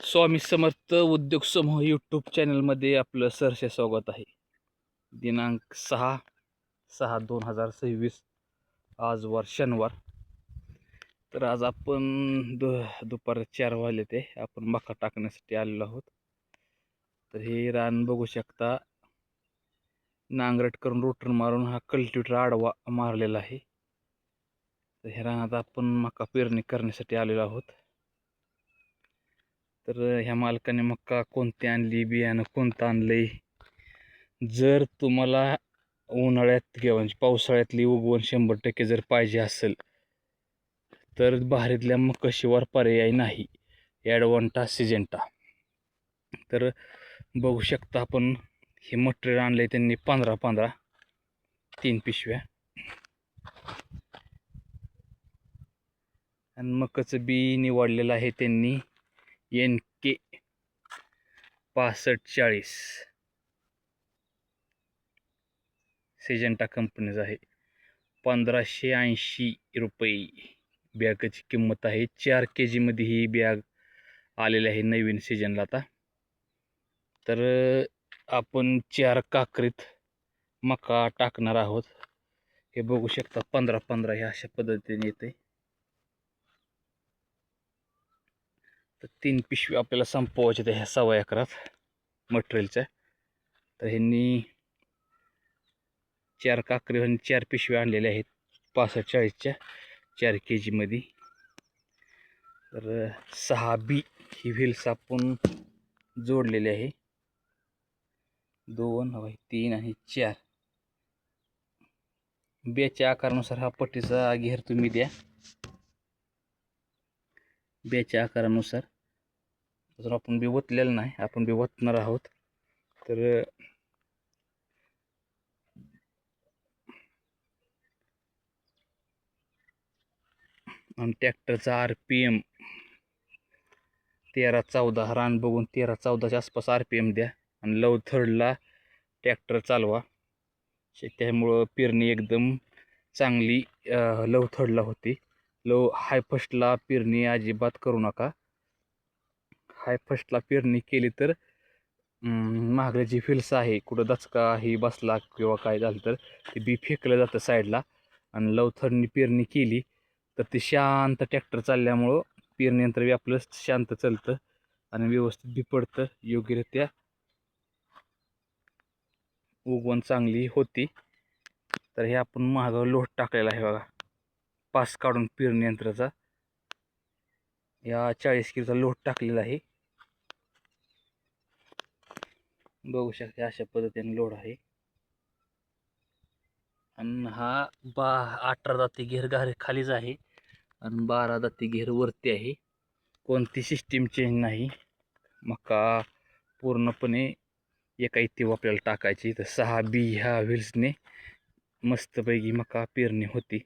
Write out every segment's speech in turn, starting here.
स्वामी समर्थ उद्योग समूह यूट्यूब चॅनलमध्ये आपलं सहर्ष स्वागत आहे. दिनांक 6/6/2026 आज वार शनिवार. तर आज आपण दुपार 4 वाजले ते आपण मका टाकण्यासाठी आलेलो आहोत. तर हे रान बघू शकता, नांगरट करून रोटर मारून हा कल्टिवेटर आडवा मारलेला आहे. तर ह्या रानात आपण मका पेरणी करण्यासाठी आलेलो आहोत. तर ह्या मालकाने मका कोणती आणली, बियाणं कोणतं आणलंय, जर तुम्हाला उन्हाळ्यात किंवा पावसाळ्यातली उगवण 100% जर पाहिजे असेल तर भारीतल्या मकाशिवाय पर्याय नाही, ॲडव्हान्टा सिजेंटा. तर बघू शकता आपण हे मटेरियल आणलंय त्यांनी 15 3 पिशव्या. आणि मकाचं बी निवडलेलं आहे त्यांनी NK 6540 सिजेंटा कंपनीचं आहे. 1580 रुपये बॅगची किंमत आहे. 4 kg मध्ये ही बॅग आलेली आहे नवीन सीजनला आता. तर आपण 4 काकरीत मका टाकणार आहोत. हे बघू शकता 15 हे अशा पद्धतीने येते. तर 3 पिशवी आपल्याला संपवायचे ह्या 1.25 एकरात मटेरियलच्या. तर ह्यांनी 4 काकरी आणि 4 पिशव्या आणलेल्या आहेत 6540च्या 4 kg मध्ये. तर 6 बी ही व्हील्स आपण जोडलेले आहे. 2 3 आणि 4 बेच्या आकारानुसार हा पट्टीचा घेर तुम्ही द्या. बेच्या आकारानुसार. अजून आपण बी ओतलेलं नाही, आपण बी ओतणार आहोत. तर आणि ट्रॅक्टरचा RPM 13-14 रान बघून 13-14च्या आसपास RPM द्या. आणि लव थर्डला ट्रॅक्टर चालवा. त्यामुळं पेरणी एकदम चांगली लव थर्डला होती. लव हाय फर्स्टला पेरणी अजिबात करू नका. हाय फर्स्टला पेरणी केली तर मागं जी फिल्स आहे, कुठं दचका ही बसला किंवा काय झालं तर ते बी फेकलं जातं साईडला. आणि लव थर्डनी पेरणी केली तर ते शांत ट्रॅक्टर चालल्यामुळं पेरणी यंत्र बी आपलं शांत चालतं आणि व्यवस्थित बी पडतं, योग्यरित्या उगवण चांगली होती. तर हे आपण मागं लोट टाकलेला आहे बघा, पास काढून पेरणी यंत्राचा या 40 किलोचा लोट टाकलेला आहे. बघू शकता अशा पद्धतीने लोड आहे. आणि हा 18 दाती घेर खालीच आहे आणि 12 दाती घेर वरती आहे. कोणती सिस्टीम चेंज नाही. मका पूर्णपणे एका इथे आपल्याला टाकायची. तर 6 बी ह्या व्हील्सने मस्तपैकी मका पेरणी होती.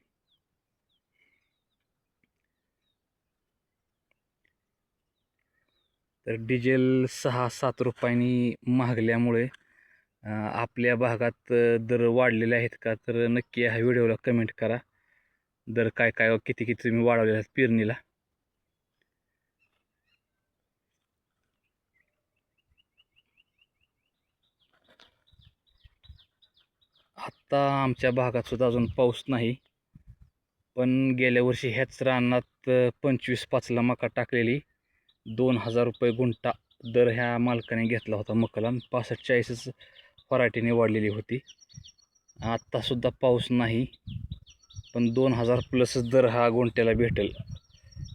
तर डिझेल 6-7 रुपयांनी महागल्यामुळे आपल्या भागात दर वाढलेले आहेत का, तर नक्की ह्या व्हिडिओला कमेंट करा. दर काय काय किती किती तुम्ही वाढवले आहेत पेरणीला. आत्ता आमच्या भागात सुद्धा अजून पाऊस नाही, पण गेल्या वर्षी ह्याच रानात 25-5ला मका टाकलेली 2000 रुपये गुंठा दर ह्या मालकाने घेतला होता मकाला. 65-40च व्हरायटी निवडलेली होती. आत्तासुद्धा पाऊस नाही, पण 2000 प्लसच दर हा गुंठ्याला भेटेल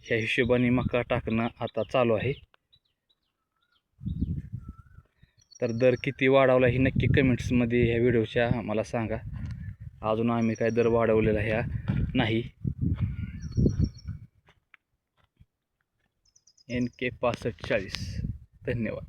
ह्या हिशोबाने मका टाकणं आता चालू आहे. तर दर किती वाढवला ही नक्की कमेंट्समध्ये ह्या व्हिडिओच्या मला सांगा. अजून आम्ही काय दर वाढवलेला ह्या नाही. NK 6540. धन्यवाद.